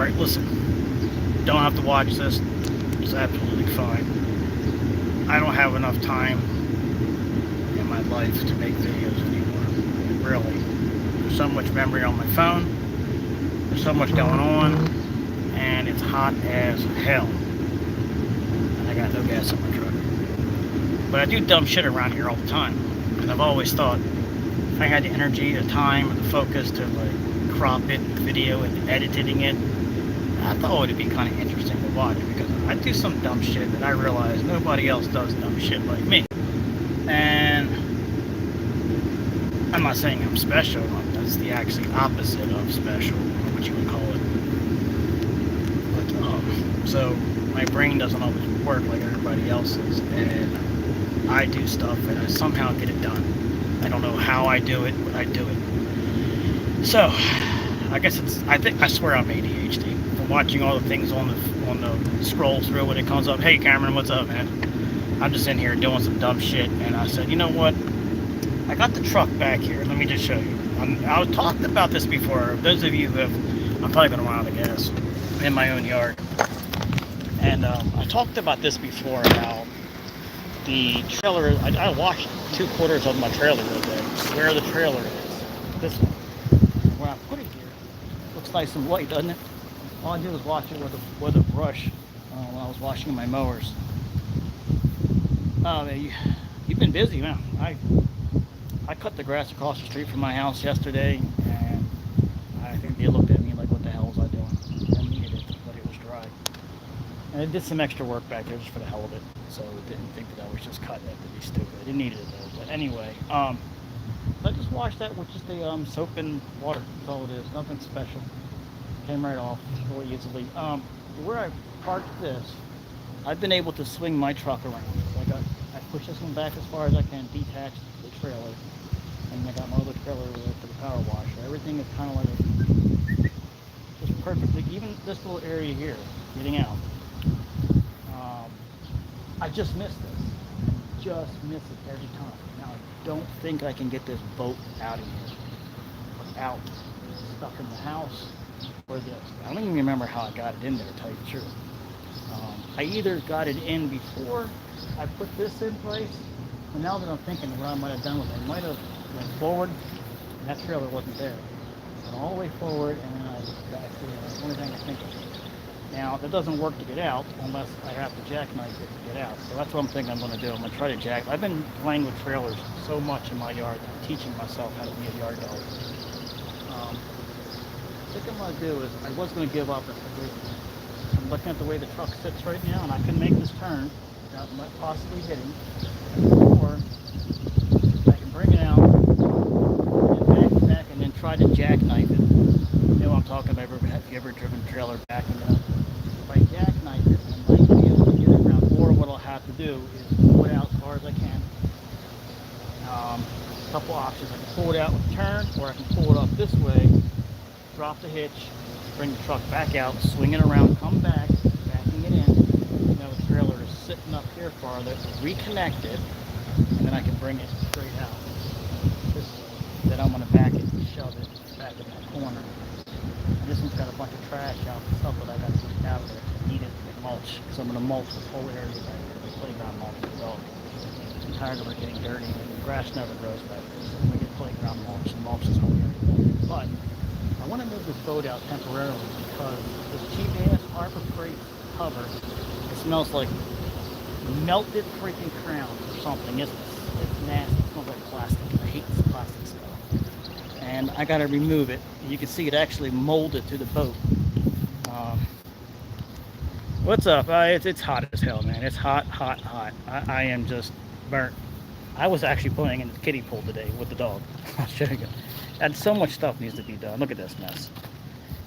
Alright, listen. Don't have to watch this. It's absolutely fine. I don't have enough time in my life to make videos anymore. Really. There's so much memory on my phone. There's so much going on. And it's hot as hell. And I got no gas in my truck. But I do dumb shit around here all the time. And I've always thought, if I had the energy, the time, and the focus to like crop it, video it, editing it, I thought it would be kind of interesting to watch, because I do some dumb shit that I realize nobody else does dumb shit like me. And I'm not saying I'm special. That's the actually opposite of special, or what you would call it. But so my brain doesn't always work like everybody else's, and I do stuff and I somehow get it done. I don't know how I do it, but I do it. So I guess I swear I'm ADHD from watching all the things on the scroll through when it comes up. Hey Cameron, what's up, man? I'm just in here doing some dumb shit, and I said, you know what? I got the truck back here. Let me just show you. I was talking about this before. Those of you who have, I'm probably going to run out of gas in my own yard. And I talked about this before, how the trailer, I washed 2/4 of my trailer today. Where the trailer is. This one. When I put it here, looks nice and white, doesn't it? All I did was wash it with a brush when I was washing my mowers. Oh, man, you've been busy, man. I cut the grass across the street from my house yesterday, and I think they looked at me like, what the hell was I doing? I needed it, but it was dry. And I did some extra work back there just for the hell of it, so I didn't think that I was just cutting it to be stupid. I didn't need it though. But anyway, I just washed that with just a soap and water. That's all it is. Nothing special. Came right off really easily. Where I parked this, I've been able to swing my truck around. So I push this one back as far as I can, detach the trailer, and I got my other trailer for the power washer. Everything is kind of like just perfectly. Even this little area here, getting out. I just missed this. Just miss it every time. Now I don't think I can get this boat out of here without stuck in the house or this. I don't even remember how I got it in there, to tell you the truth. I either got it in before I put this in place, and now that I'm thinking what I might have done with it, I might have went forward, and that trailer wasn't there. Went all the way forward, and then I back there. That's the only thing I think of. Now, that doesn't work to get out unless I have to jackknife it to get out. So that's what I'm thinking I'm going to do. I'm going to try to I've been playing with trailers so much in my yard that I'm teaching myself how to be a yard dog. I think I'm going to do is, I was going to give up if I did. I'm looking at the way the truck sits right now, and I can make this turn without possibly hitting. Or I can bring it out and back, and then try to jackknife it. You know what I'm talking about? Have you ever driven a trailer backing it up? If I jackknife it, I might be able to get it around. Or what I'll have to do is pull it out as far as I can. A couple options. I can pull it out with a turn, or I can pull it up this way, drop the hitch, bring the truck back out, swing it around, come back, backing it in. Now the trailer is sitting up here farther, reconnect it, and then I can bring it straight out. Then I'm going to back it and shove it back in that corner. And this one's got a bunch of trash out and stuff that I got to get out of there. I need it to mulch, because I'm going to mulch this whole area back there, the playground mulch for the dog. I'm tired of it getting dirty, and the grass never grows back there. So I'm going to get playground mulch and mulch this whole area. But I want to move this boat out temporarily because this cheap-ass Harbor Freight cover, it smells like melted freaking crowns or something. It's nasty. It smells like plastic. I hate this plastic stuff. And I got to remove it. You can see it actually molded to the boat. What's up? It's hot as hell, man. It's hot, hot, hot. I am just burnt. I was actually playing in the kiddie pool today with the dog. I'll show you. And so much stuff needs to be done. Look at this mess.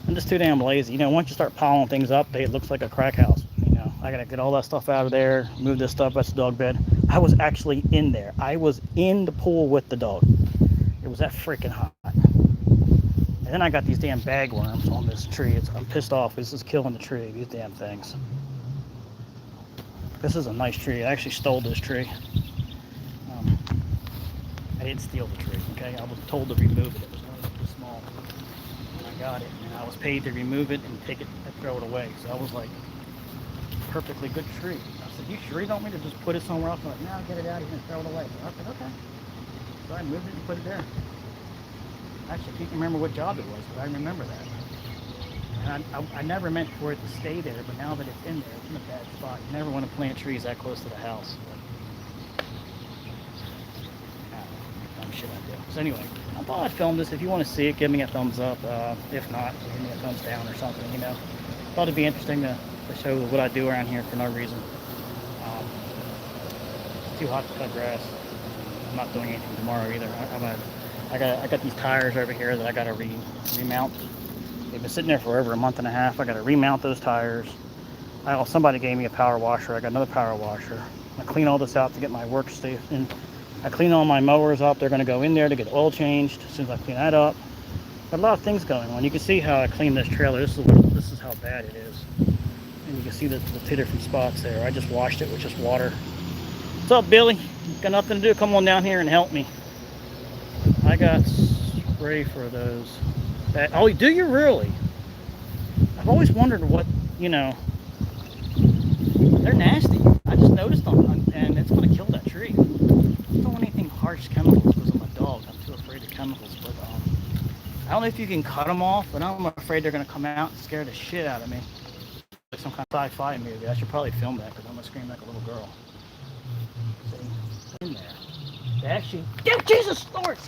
I'm just too damn lazy. You know, once you start piling things up, it looks like a crack house. You know, I gotta get all that stuff out of there, move this stuff. That's the dog bed. I was actually in there. I was in the pool with the dog. It was that freaking hot. And then I got these damn bagworms on this tree. I'm pissed off. This is killing the tree, these damn things. This is a nice tree. I actually stole this tree. I didn't steal the tree, okay? I was told to remove it. It was only too small. I got it, and I was paid to remove it and take it and throw it away. So I was like, perfectly good tree. I said, you sure you don't want me to just put it somewhere else? I'm like, no, get it out of here and throw it away. So I said, okay. So I moved it and put it there. Actually, I can't remember what job it was, but I remember that. And I never meant for it to stay there, but now that it's in there, it's in a bad spot. You never want to plant trees that close to the house. But, dumb shit I do. So anyway, I thought I'd film this. If you want to see it, give me a thumbs up. If not, give me a thumbs down or something, you know. Thought it'd be interesting to show what I do around here for no reason. It's too hot to cut grass. I'm not doing anything tomorrow either. I got these tires over here that I got to remount. They've been sitting there for over a month and a half. I got to remount those tires. Somebody gave me a power washer. I got another power washer. I clean all this out to get my workstation. I clean all my mowers up. They're going to go in there to get oil changed as soon as I clean that up. Got a lot of things going on. You can see how I clean this trailer. This is how bad it is. And you can see the two different spots there. I just washed it with just water. What's up, Billy? Got nothing to do. Come on down here and help me. I got spray for those. Oh, do you really? I've always wondered what, you know, they're nasty. I just noticed them, and it's going to kill that tree. I don't want anything harsh chemicals because of my dog. I'm too afraid of chemicals, but I don't know if you can cut them off, but I'm afraid they're going to come out and scare the shit out of me. Like some kind of sci-fi movie. I should probably film that because I'm going to scream like a little girl. See? In there. They actually... Oh, Jesus Lord!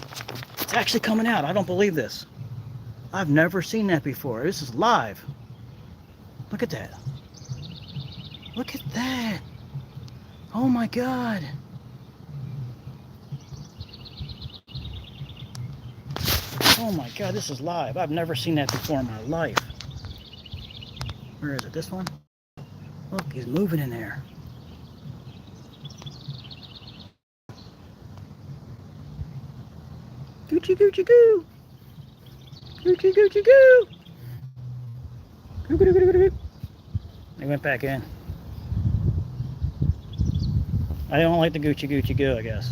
It's actually coming out. I don't believe this. I've never seen that before. This is live. Look at that. Look at that. Oh my God. Oh my God, this is live. I've never seen that before in my life. Where is it? This one? Look, he's moving in there. Goochie, goochie, goo. Goochie, goochie, goo. Goo, goo, goo, goo, goo. They went back in. I don't like the Gucci Gucci goo, I guess.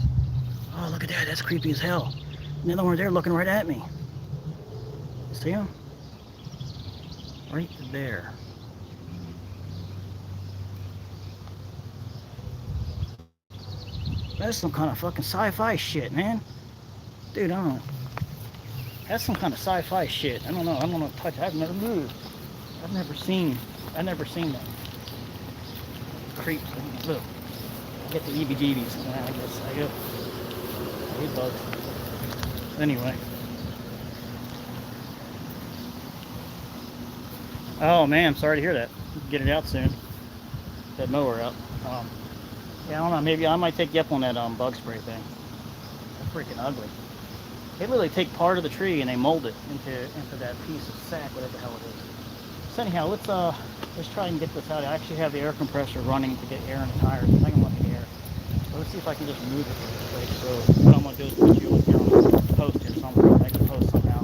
Oh, look at that. That's creepy as hell. And the other one there looking right at me. See him? Right there. That's some kind of fucking sci-fi shit, man. Dude, I don't know. That's some kind of sci-fi shit. I don't know. I don't know. Touch. I've never moved. I've never seen that. Creep. Look. I get the EBGBs. I guess. I go. I hate bugs. Anyway. Oh man, I'm sorry to hear that. Get it out soon. That mower out. Yeah, I don't know. Maybe I might take you up on that bug spray thing. That's freaking ugly. They literally take part of the tree and they mold it into that piece of sack, whatever the hell it is. So anyhow, let's try and get this out. I actually have the air compressor running to get air in the tires. I think I'm letting air. So let's see if I can just move it really quick. So what I'm gonna do is put you on a post here somewhere. Make a post somehow.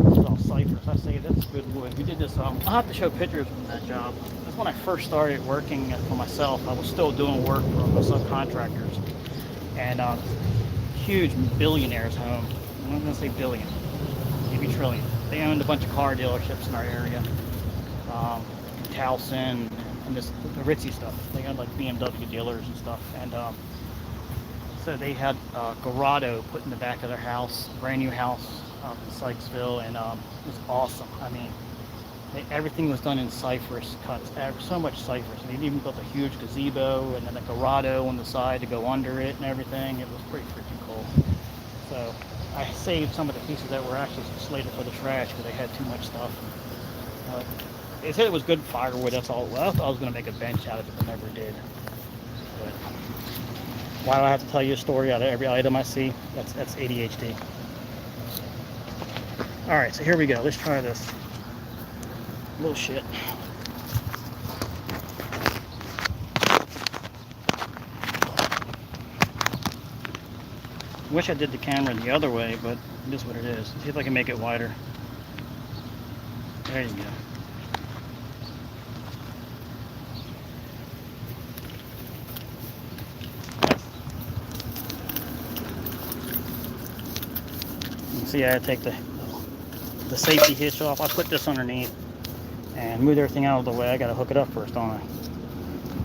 This is all cypress. I say that's good wood. We did this. I'll have to show pictures from that job. That's when I first started working for myself. I was still doing work for my subcontractors, and huge billionaires home. I'm not gonna say billion, maybe trillion. They owned a bunch of car dealerships in our area, Towson and the ritzy stuff. They had like BMW dealers and stuff, and so they had Garado put in the back of their house, brand new house up in Sykesville, and it was awesome. I mean, everything was done in cypress cuts, so much cypress. They even built a huge gazebo and then a Garado on the side to go under it and everything. It was pretty freaking cool. So I saved some of the pieces that were actually slated for the trash because they had too much stuff. They said it was good firewood, that's all. Well, I thought I was going to make a bench out of it, but never did. But why do I have to tell you a story out of every item I see? That's ADHD. Alright, so here we go. Let's try this. Little shit. Wish I did the camera the other way, but it is what it is. See if I can make it wider. There you go. You can see I take the the safety hitch off. I put this underneath and moved everything out of the way. I got to hook it up first, don't I?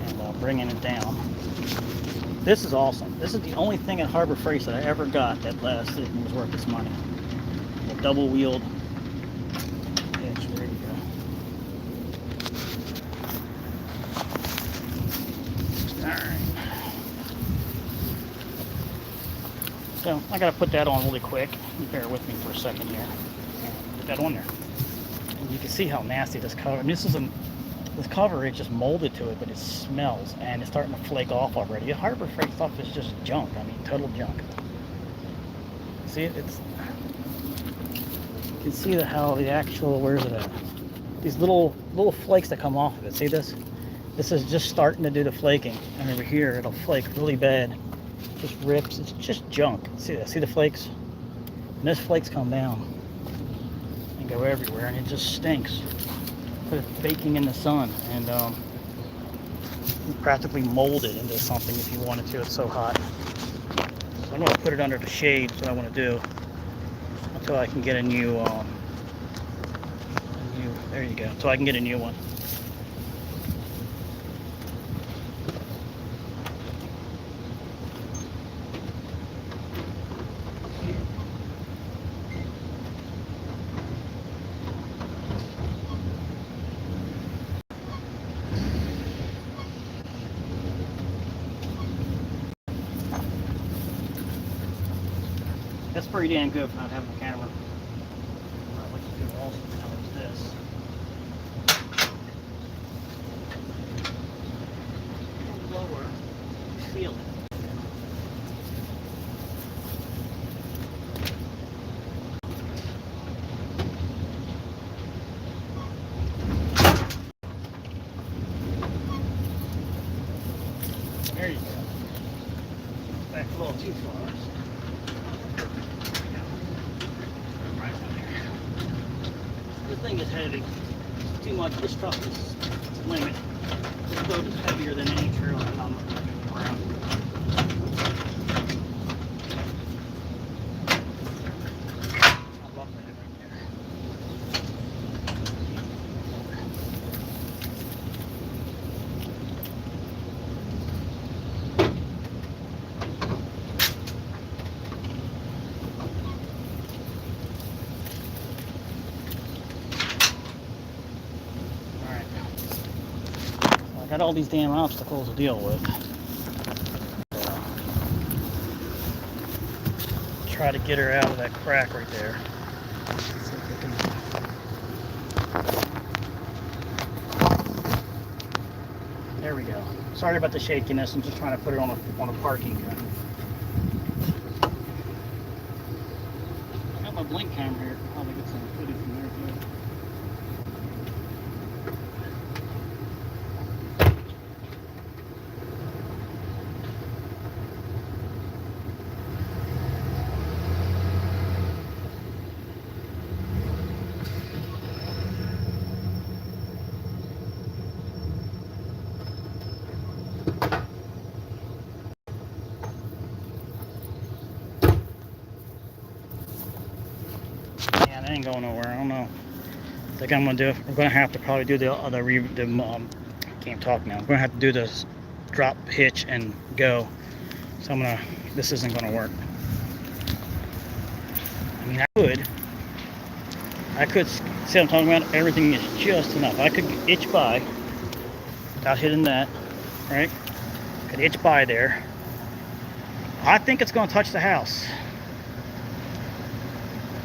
And bringing it down. This is awesome. This is the only thing at Harbor Freight that I ever got that lasted and was worth its money. A double wheeled hitch. There you go. Alright. So I got to put that on really quick. Bear with me for a second here. Put that on there. And you can see how nasty this cover. I mean, this cover is just molded to it, but it smells and it's starting to flake off already. Harbor Freight stuff is just junk. I mean, total junk. See it? You can see how the actual, where's it at? These little flakes that come off of it. See this? This is just starting to do the flaking, and over here it'll flake really bad. Just rips. It's just junk. See that? See the flakes? And those flakes come down and go everywhere, and it just stinks. Put it baking in the sun, and practically mold it into something if you wanted to. It's so hot. So I'm going to put it under the shade. That's what I want to do until I can get a new. There you go. Until I can get a new one. That's pretty damn good for not having a camera. What you do also now is this. Lower, feel it. There you go. Back a little too far. This thing is heavy. Too much. This truck is limit. This boat is heavier than any trailer that I'm around. I love that right there. I got all these damn obstacles to deal with. Try to get her out of that crack right there. See if we can... There we go. Sorry about the shakiness. I'm just trying to put it on a parking gun. I got my blink camera here. Probably get some footage from there too. It ain't going nowhere. I don't know. I think I'm gonna do. We're gonna have to probably do the can't talk now. We're gonna have to do this drop hitch and go. So I'm gonna. This isn't gonna work. I mean, I could see what I'm talking about. Everything is just enough. I could itch by without hitting that, right? Could itch by there. I think it's gonna touch the house.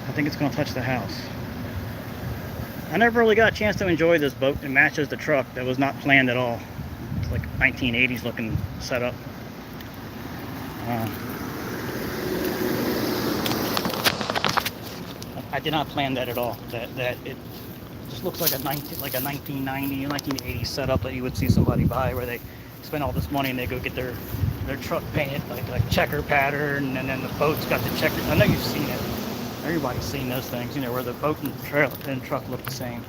I think it's going to touch the house. I never really got a chance to enjoy this boat. It matches the truck. That was not planned at all. It's like 1980s looking setup. I did not plan that at all. That it just looks like a 1990, 1980s setup that you would see somebody buy, where they spend all this money and they go get their truck painted like checker pattern, and then the boat's got the checker. I know you've seen it. Everybody's seen those things, you know, where the boat and the trailer and truck look the same.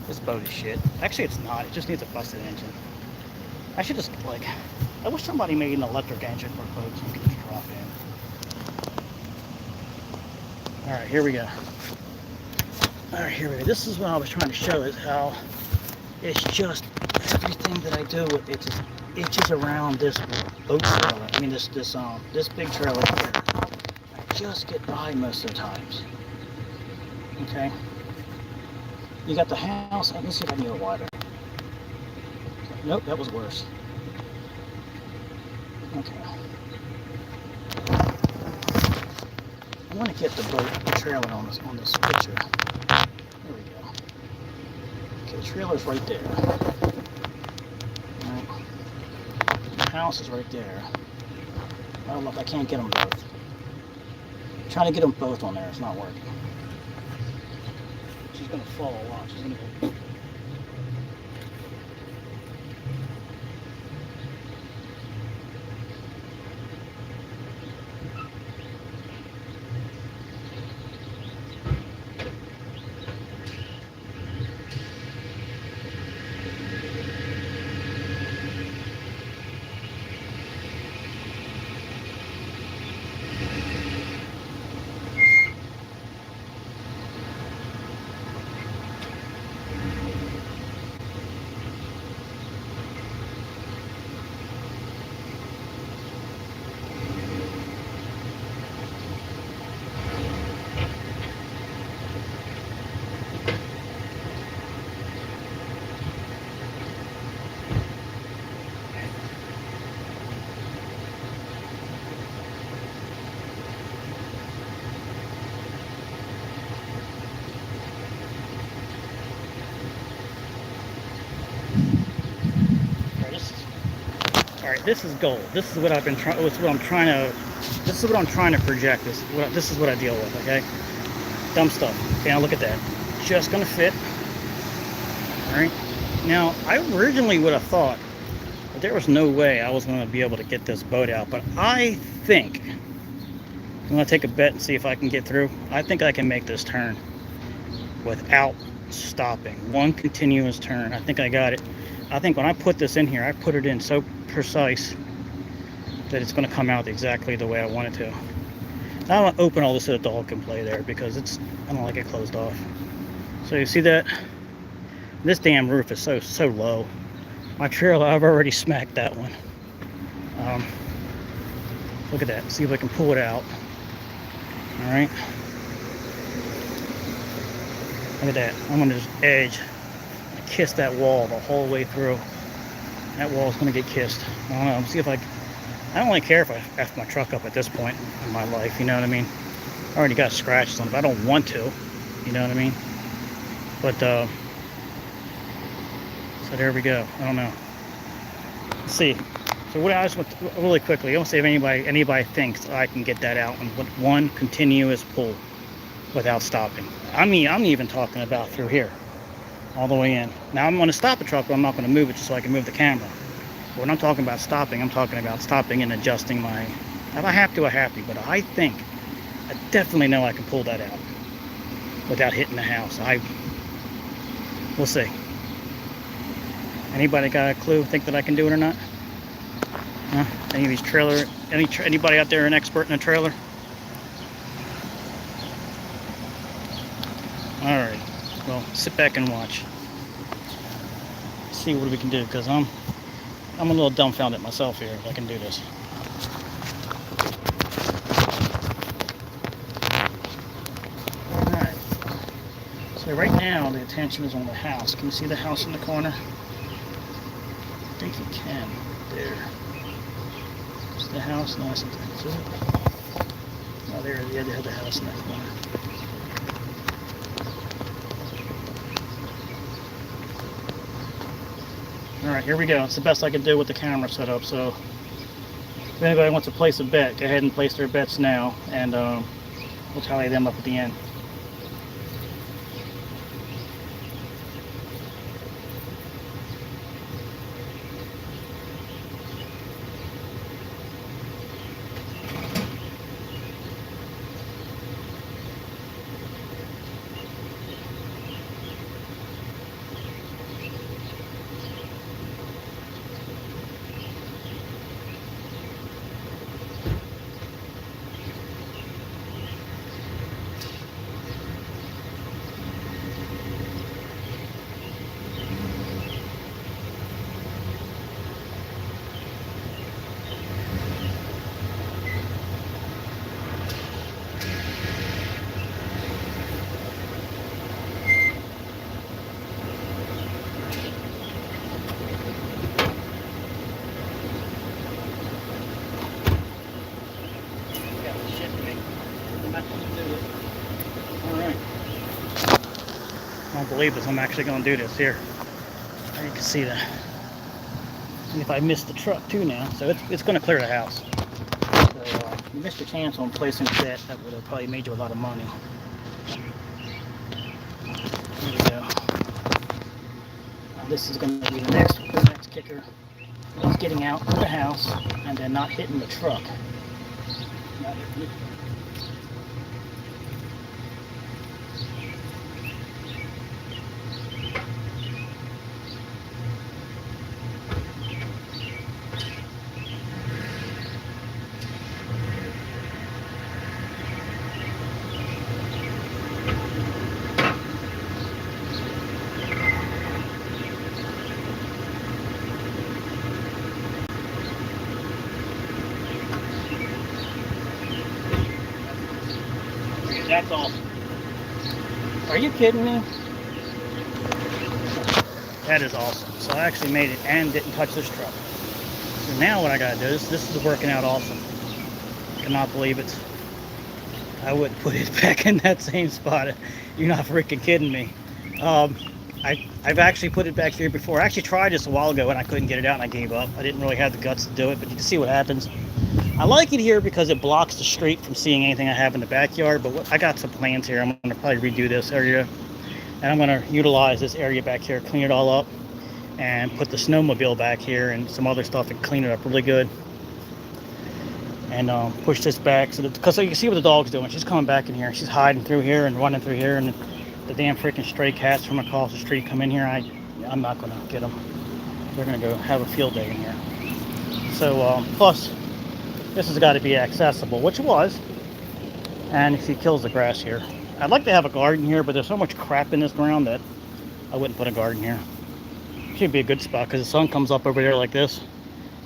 This boat is shit. Actually, it's not. It just needs a busted engine. I should just, I wish somebody made an electric engine for boats so you could just drop in. Alright, here we go. All right, here we go. This is what I was trying to show, is how it's just everything that I do. It just itches around this boat trailer. I mean, this big trailer here. I just get by most of the times. Okay. You got the house. Let me see if I can get it wider. Nope, that was worse. Okay. I want to get the boat, the trailer on this picture. There we go. Okay, the trailer's right there. Right. The house is right there. I don't know if I can't get them both. I'm trying to get them both on there. It's not working. She's going to fall a lot. She's going to go. All right, this is gold. This is what I've been trying. This is what I'm trying to project. This is what I deal with. Okay, dumb stuff. Okay, now look at that. Just gonna fit. All right. Now, I originally would have thought that there was no way I was going to be able to get this boat out, but I think I'm going to take a bet and see if I can get through. I think I can make this turn without stopping. One continuous turn. I think I got it. I think when I put this in here, I put it in so precise that it's going to come out exactly the way I want it to. Now I'm going to open all this so that the dog can play there, because I don't like it closed off. So you see that? This damn roof is so low. My trailer, I've already smacked that one. Look at that. See if I can pull it out. All right. Look at that. I'm on this edge. I kissed that wall the whole way through. That wall is going to get kissed. I don't know. See if I don't really care if I F my truck up at this point in my life. You know what I mean? I already got scratches on it, but I don't want to. You know what I mean? But, so there we go. I don't know. Let's see. So what I just want to, really quickly, I want to see if anybody thinks I can get that out in one continuous pull without stopping. I mean, I'm even talking about through here, all the way in. Now I'm going to stop the truck, but I'm not going to move it just so I can move the camera. But when I'm talking about stopping, I'm talking about stopping and adjusting my. If I have to, I have to. But I think, I definitely know I can pull that out without hitting the house. We'll see. Anybody got a clue? Think that I can do it or not? Huh? Any of these anybody out there an expert in a trailer? All right. Well, sit back and watch. See what we can do, because I'm a little dumbfounded myself here if I can do this. All right. So right now the attention is on the house. Can you see the house in the corner? I think you can. There. Is the house? No, I see it. Oh, there, the other house in that corner. Alright, here we go. It's the best I can do with the camera set up. So, if anybody wants to place a bet, go ahead and place their bets now, and we'll tally them up at the end. don't believe this. I'm actually going to do this here. You can see that. And if I miss the truck too now, so it's going to clear the house. So you missed your chance on placing a bet that would have probably made you a lot of money. Here we go. Now this is going to be the next kicker. It's getting out of the house and then not hitting the truck. Not hitting it. That's awesome. Are you kidding me? That is awesome. So I actually made it and didn't touch this truck. So now what I gotta do, this is working out awesome. Cannot believe it. I wouldn't put it back in that same spot. You're not freaking kidding me. I've actually put it back here before. I actually tried this a while ago and I couldn't get it out and I gave up. I didn't really have the guts to do it, but you can see what happens. I like it here because it blocks the street from seeing anything I have in the backyard, but I got some plans here. I'm going to probably redo this area, and I'm going to utilize this area back here, clean it all up, and put the snowmobile back here and some other stuff and clean it up really good. And push this back, because you can see what the dog's doing. She's coming back in here. She's hiding through here and running through here, and the damn freaking stray cats from across the street come in here. I'm not going to get them. They're going to go have a field day in here. So, plus, this has got to be accessible, which it was. And if he kills the grass here. I'd like to have a garden here, but there's so much crap in this ground that I wouldn't put a garden here. Should be a good spot because the sun comes up over there like this,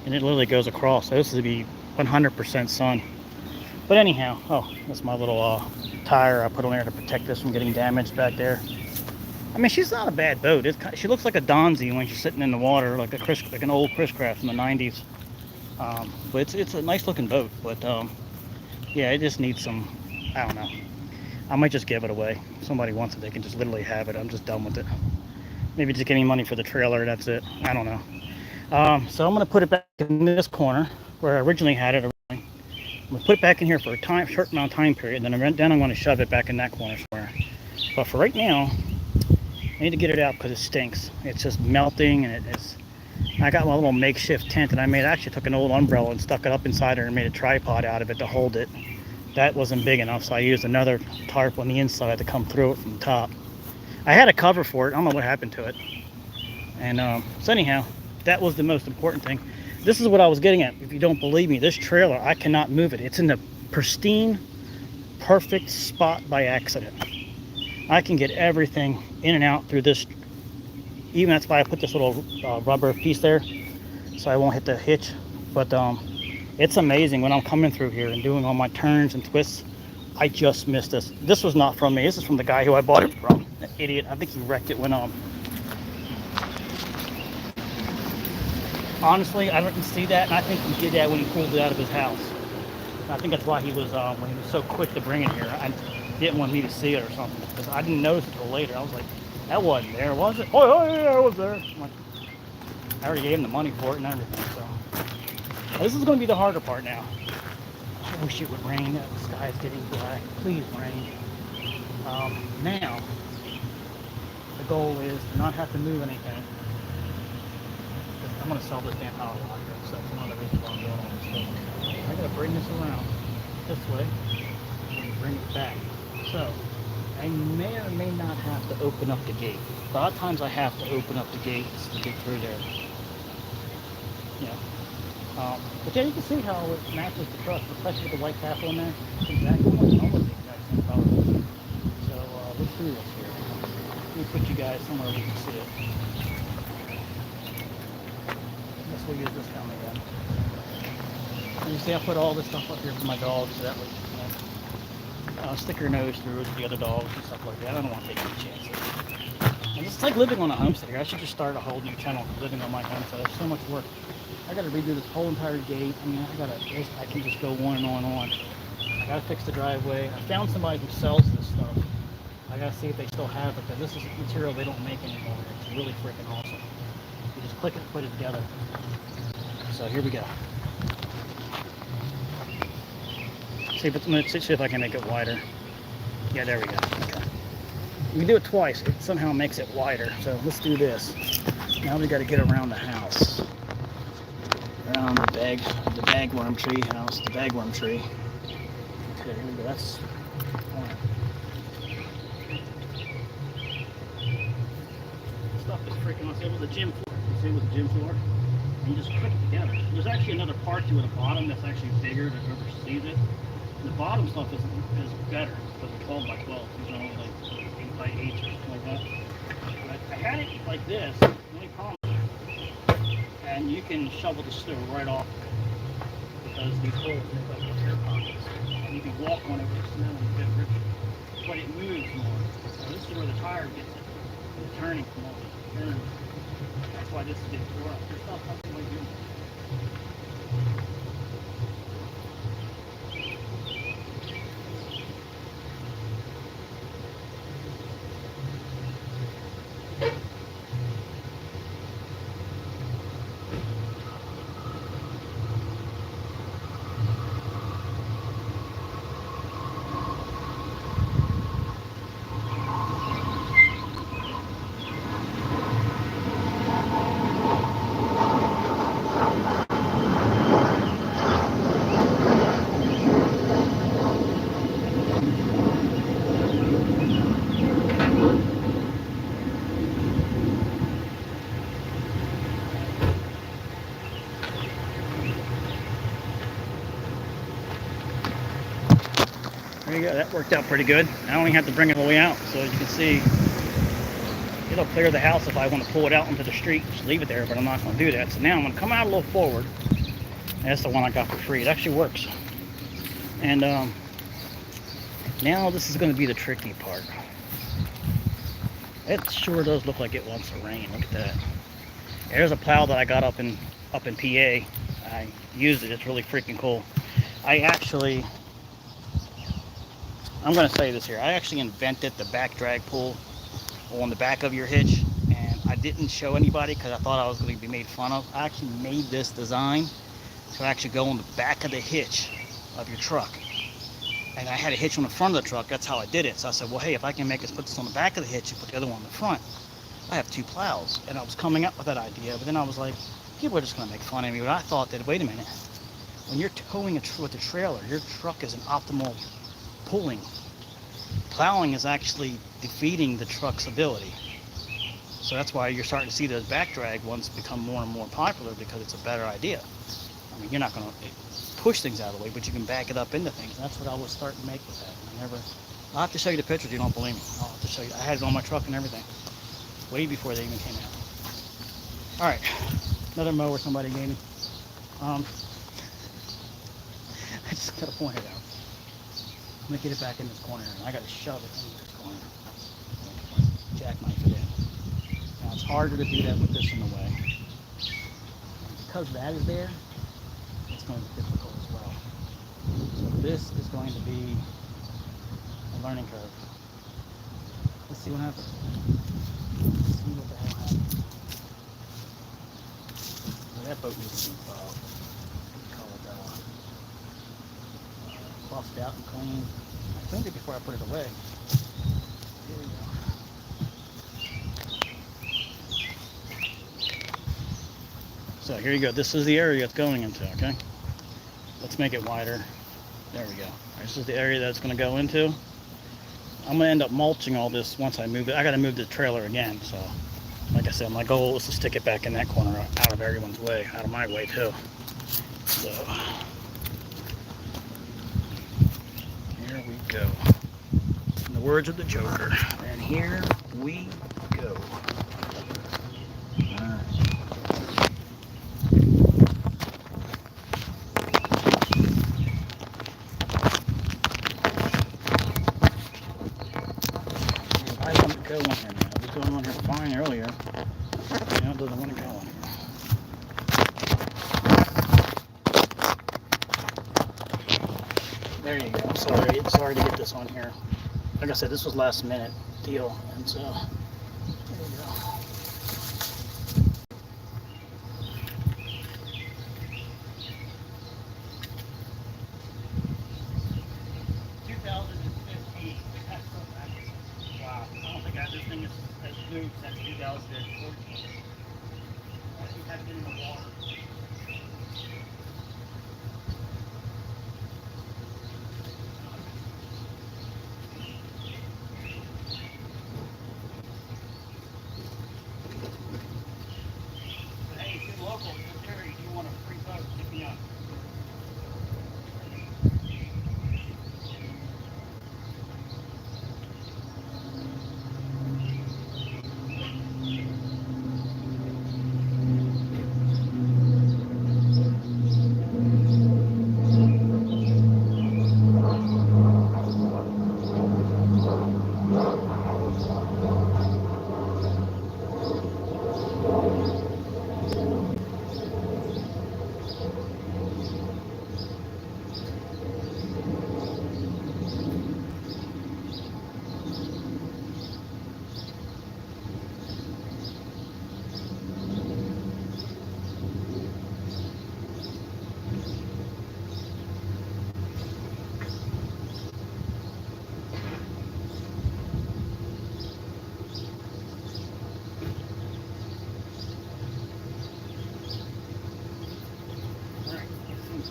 and it literally goes across. So this would be 100% sun. But anyhow, oh, that's my little tire I put on there to protect this from getting damaged back there. I mean, she's not a bad boat. She looks like a Donzi when she's sitting in the water, like an old Chris Craft from the 90s. But it's a nice looking boat, but yeah, it just needs some, I don't know. I might just give it away. If somebody wants it, they can just literally have it. I'm just done with it. Maybe just getting money for the trailer, that's it. I don't know. So I'm going to put it back in this corner where I originally had it. I'm going to put it back in here for a short amount of time period, and then I'm going to shove it back in that corner somewhere. But for right now, I need to get it out because it stinks. It's just melting, and I got my little makeshift tent that I made. I actually took an old umbrella and stuck it up inside her and made a tripod out of it to hold it. That wasn't big enough, so I used another tarp on the inside to come through it from the top. I had a cover for it. I don't know what happened to it. And so anyhow, that was the most important thing. This is what I was getting at. If you don't believe me, this trailer, I cannot move it. It's in the pristine, perfect spot by accident. I can get everything in and out through this. Even that's why I put this little rubber piece there, so I won't hit the hitch. But it's amazing when I'm coming through here and doing all my turns and twists. I just missed this. This was not from me. This is from the guy who I bought it from. That idiot. I think he wrecked it when honestly, I didn't see that, and I think he did that when he pulled it out of his house. I think that's why he was when he was so quick to bring it here. I didn't want me to see it or something because I didn't notice it until later. I was like, that wasn't there, was it? Oh yeah, it was there. Like, I already gave him the money for it and everything. So this is going to be the harder part now. I wish it would rain. The sky is getting black. Please rain. Now, the goal is to not have to move anything. I'm going to sell this damn power locker. So that's one of the reasons why I'm doing all this stuff. I got to bring this around this way and bring it back. So I may or may not have to open up the gate. A lot of times I have to open up the gates to get through there. Yeah. But yeah, you can see how it matches the truck, especially with the white cap on there. It's exactly almost the exact same color. So let's do this here. Let me put you guys somewhere we can see it. I guess we'll use this camera again. And you see I put all this stuff up here for my dogs so that way stick your nose through it with the other dogs and stuff like that. I don't want to take any chances. And it's like living on a homestead here. I should just start a whole new channel for living on my homestead. There's so much work. I got to redo this whole entire gate. I mean, I can just go on and on and on. I got to fix the driveway. I found somebody who sells this stuff. I gotta see if they still have it, but this is material they don't make anymore. It's really freaking awesome. You just click it and put it together. So here we go. Let's see if I can make it wider. Yeah, there we go. Okay. You can do it twice. It somehow makes it wider. So let's do this. Now we got to get around the house. Around the bagworm tree house, the bagworm tree. Okay, here we go. That's stuff is freaking awesome. It was a gym floor. You see it was a gym floor? And you just click it together. There's actually another part to it at the bottom that's actually bigger that whoever sees it. The bottom stuff is better because it's 12 by 12. These are only like 8 by 8 or something like that. But I had it like this. The only problem, and you can shovel the snow right off because these holes make like air pockets, and you can walk on it with snow and get rich. But it moves more. So this is where the tire gets it. The turning from all the turns. That's why this is getting tore up. There's not something like this. There you go, that worked out pretty good. I only have to bring it all the way out, so as you can see, it'll clear the house if I want to pull it out into the street. Just leave it there, but I'm not going to do that. So now I'm going to come out a little forward. That's the one I got for free. It actually works. And now this is going to be the tricky part. It sure does look like it wants to rain. Look at that. There's a plow that I got up in PA. I used it. It's really freaking cool. I'm going to say this here. I actually invented the back drag pull on the back of your hitch, and I didn't show anybody because I thought I was going to be made fun of. I actually made this design to actually go on the back of the hitch of your truck. And I had a hitch on the front of the truck. That's how I did it. So I said, well, hey, if I can make us put this on the back of the hitch and put the other one on the front, I have two plows. And I was coming up with that idea, but then I was like, people are just going to make fun of me. But I thought that, wait a minute, when you're towing with a trailer, your truck is an optimal pulling. Plowing is actually defeating the truck's ability. So that's why you're starting to see those back drag ones become more and more popular, because it's a better idea. I mean, you're not going to push things out of the way, but you can back it up into things. And that's what I was starting to make with that. I'll have to show you the pictures if you don't believe me. I'll have to show you. I had it on my truck and everything, way before they even came out. All right, another mower somebody gave me. I just got to point it out. I'm going to get it back in this corner, and I got to shove it in this corner. Jackknife it in. Now, it's harder to do that with this in the way. Because that is there, it's going to be difficult as well. So this is going to be a learning curve. Let's see what happens. Let's see what the hell happens. So that boat needs to be buffed out and clean. I cleaned it before I put it away. Here we go. So here you go. This is the area it's going into, okay? Let's make it wider. There we go. This is the area that it's going to go into. I'm going to end up mulching all this once I move it. I got to move the trailer again, so like I said, my goal is to stick it back in that corner out of everyone's way, out of my way too. So here we go. In the words of the Joker. And here we go. Alright. I want to go in here now. It was going on here fine earlier. Now it doesn't want to go in here. There you go. I'm sorry to get this on here. like I said, this was last minute deal, and so there you go. 2015. Wow, I don't think this thing has moved since 2014. I think I've been in the water. But hey, if you're local to this area, you want a free boat, pick me up.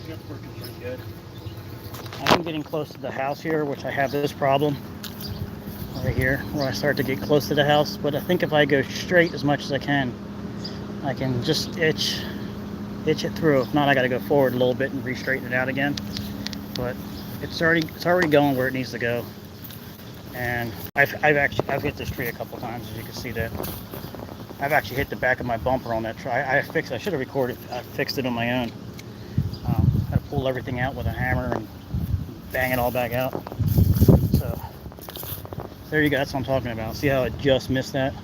That's working pretty good. I am getting close to the house here, which I have this problem right here, where I start to get close to the house. But I think if I go straight as much as I can just itch it through. If not, I got to go forward a little bit and re-straighten it out again. But it's already going where it needs to go. And I've hit this tree a couple times, as you can see that. I've actually hit the back of my bumper on that tree. I should have recorded. I fixed it on my own. Had to pull everything out with a hammer and bang it all back out. So there you go. That's what I'm talking about. See how I just missed that?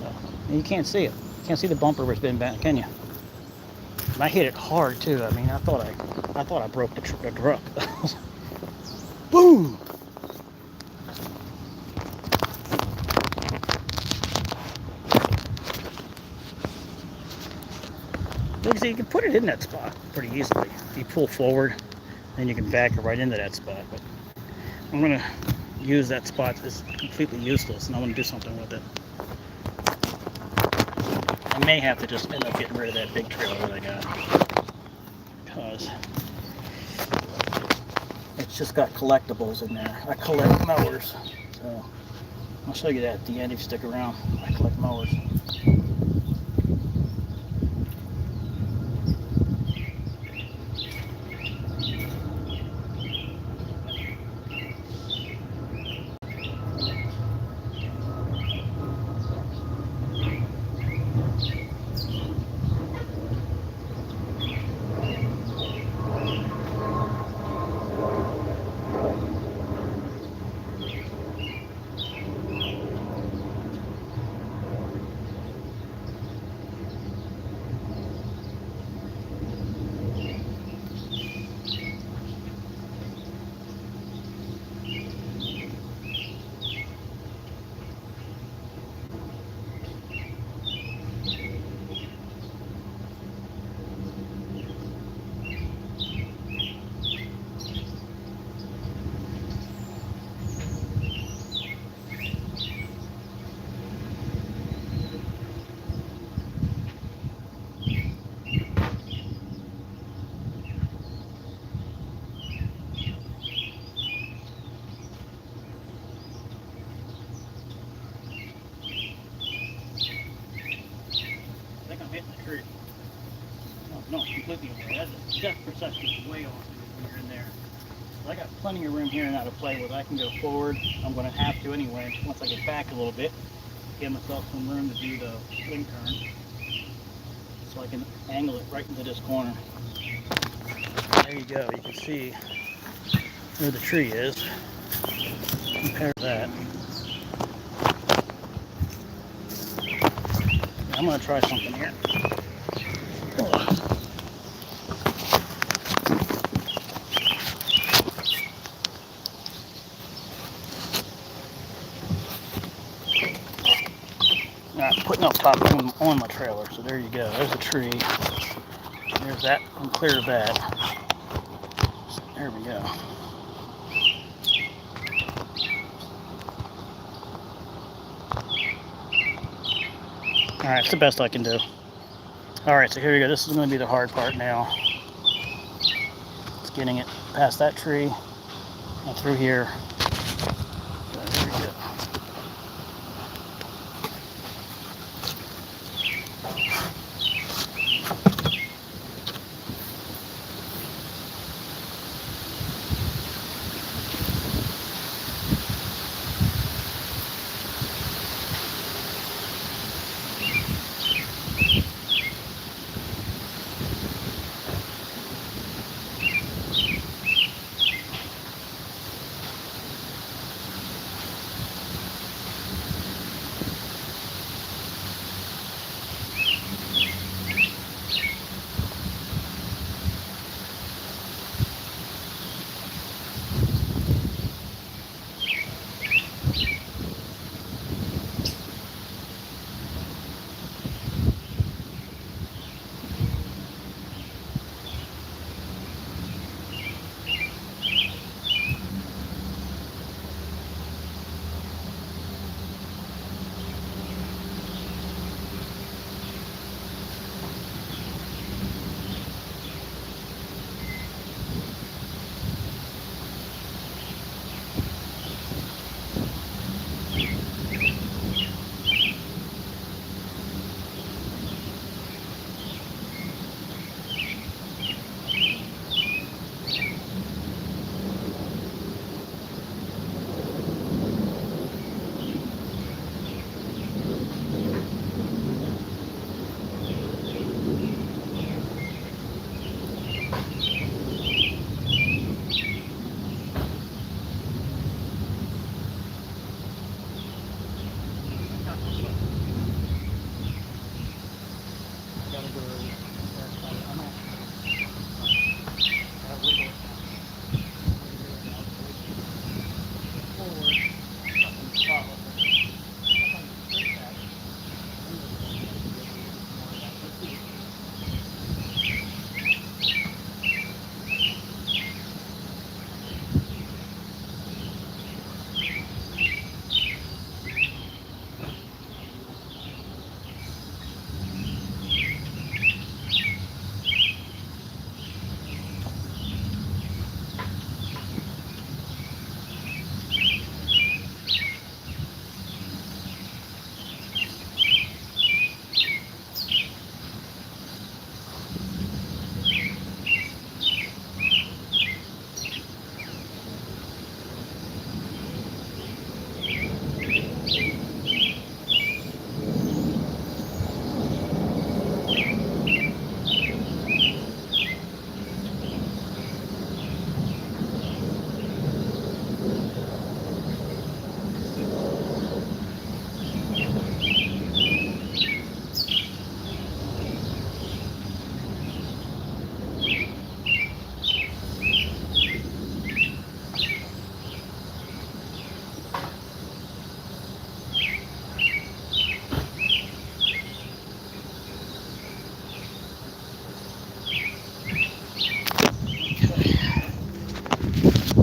So, and you can't see it. You can't see the bumper where it's been bent, can you? And I hit it hard too. I mean, I thought I broke the truck. Boom! So you can put it in that spot pretty easily. If you pull forward, then you can back it right into that spot. But I'm going to use that spot. It's completely useless, and I want to do something with it. I may have to just end up getting rid of that big trailer that I got, because it's just got collectibles in there. I collect mowers, so I'll show you that at the end if you stick around. I collect mowers. No, completely away. That's depth perception is way off when you're in there. But I got plenty of room here now to play with. I can go forward. I'm going to have to anyway once I get back a little bit. Give myself some room to do the swing turn, so I can angle it right into this corner. There you go. You can see where the tree is. Compare that. I'm going to try something here. putting up top on my trailer. So there you go. There's a tree. There's that. I'm clear of that. There we go. All right, it's the best I can do. All right, so here we go. This is going to be the hard part now. It's getting it past that tree and through here. So there we go.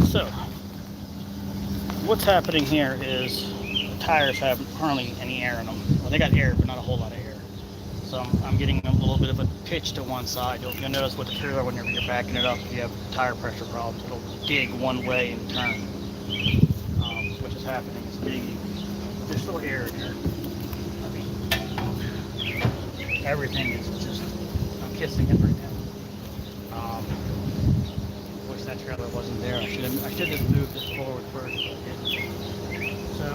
So, what's happening here is the tires have hardly any air in them. Well, they got air, but not a whole lot of air. So I'm getting a little bit of a pitch to one side. You'll notice with the trailer, whenever you're backing it up, if you have tire pressure problems, it'll dig one way and turn. Which is happening. It's digging. There's still air in there. I mean, everything is just, I'm kissing it right now. Wish that trailer wasn't there. I should have moved this forward first, but I didn't. So,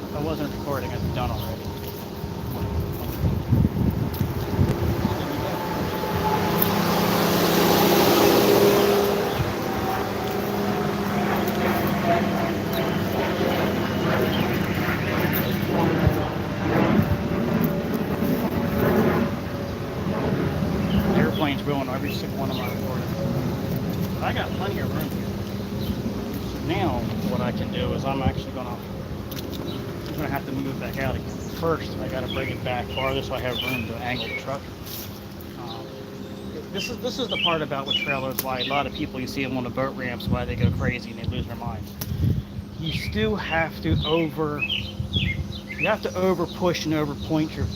if I wasn't recording, I'd be done already. Airplanes ruin every single one of my recordings. But I got plenty of room here. So now what I can do is I'm gonna have to move back out again. first I got to bring it back farther so I have room to angle the truck. Um, this is the part about with trailers why a lot of people, you see them on the boat ramps, why they go crazy and they lose their minds. You still have to over push and over point your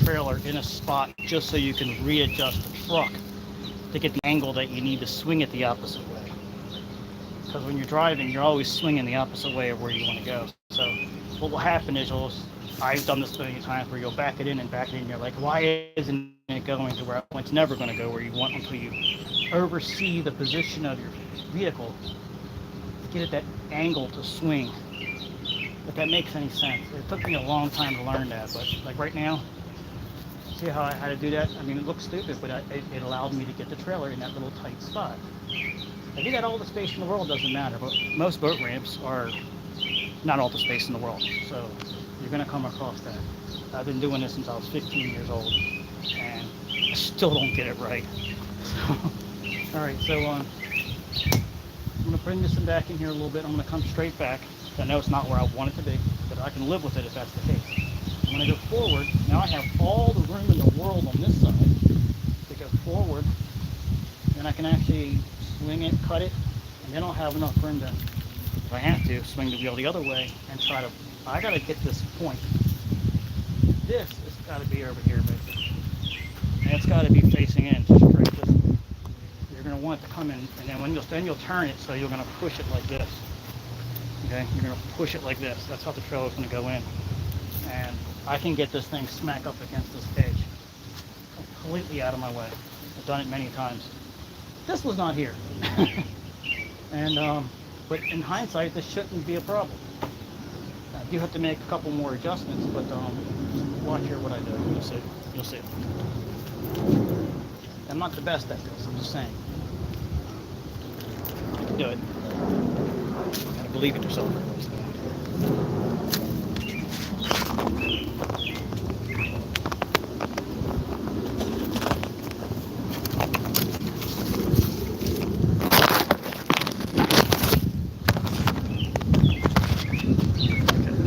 trailer in a spot just so you can readjust the truck to get the angle that you need to swing it the opposite way. Because when you're driving, you're always swinging the opposite way of where you want to go. So what will happen is I've done this so many times where you'll back it in and back it in. You're like, why isn't it going to where it's never going to go where you want until you oversee the position of your vehicle to get it that angle to swing. If that makes any sense. It took me a long time to learn that, but like right now, see how I had to do that? I mean, it looks stupid, but it allowed me to get the trailer in that little tight spot. If you got all the space in the world, doesn't matter, but most boat ramps are not all the space in the world, so you're going to come across that. I've been doing this since I was 15 years old, and I still don't get it right. So, all right, so I'm going to bring this back in here a little bit. I'm going to come straight back. I know it's not where I want it to be, but I can live with it if that's the case. I'm going to go forward. Now I have all the room in the world on this side to go forward, and I can actually swing it, cut it, and then I'll have enough room to, if I have to, swing the wheel the other way and try to, I got to get this point. This has got to be over here, basically. And it's got to be facing in straight. You're going to want it to come in, and then you'll turn it, so you're going to push it like this. Okay, you're going to push it like this. That's how the trailer is going to go in. And I can get this thing smack up against this edge completely out of my way. I've done it many times. This was not here. And but in hindsight, this shouldn't be a problem. You have to make a couple more adjustments, but watch here what I do. You'll see. You'll see. I'm not the best at this. I'm just saying. You can do it. You gotta believe in yourself.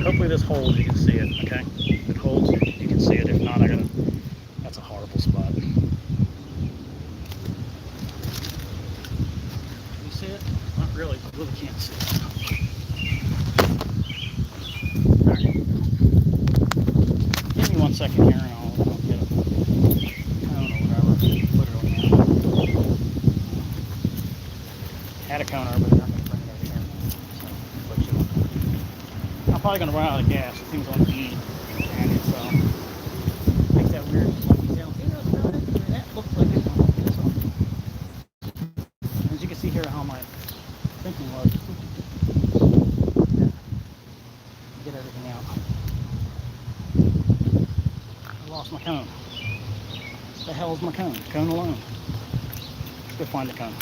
Hopefully this holds, you can see it, okay? If it holds, you can see it. If not, that's a horrible spot. You see it? Not really, I really can't see it. All right. Give me 1 second here and I'll get it. I don't know, whatever. Put it on there. Had a cone over there, I'm going to bring it over here. So, put you on there. I'm probably going to run out of gas. The thing's on E, and it's makes that weird funky sound. See what's about it? That looks like it's on this one. As you can see here, how my thinking was. Yeah. Get everything out. I lost my cone. What the hell is my cone? Cone alone. Let's go find the cone.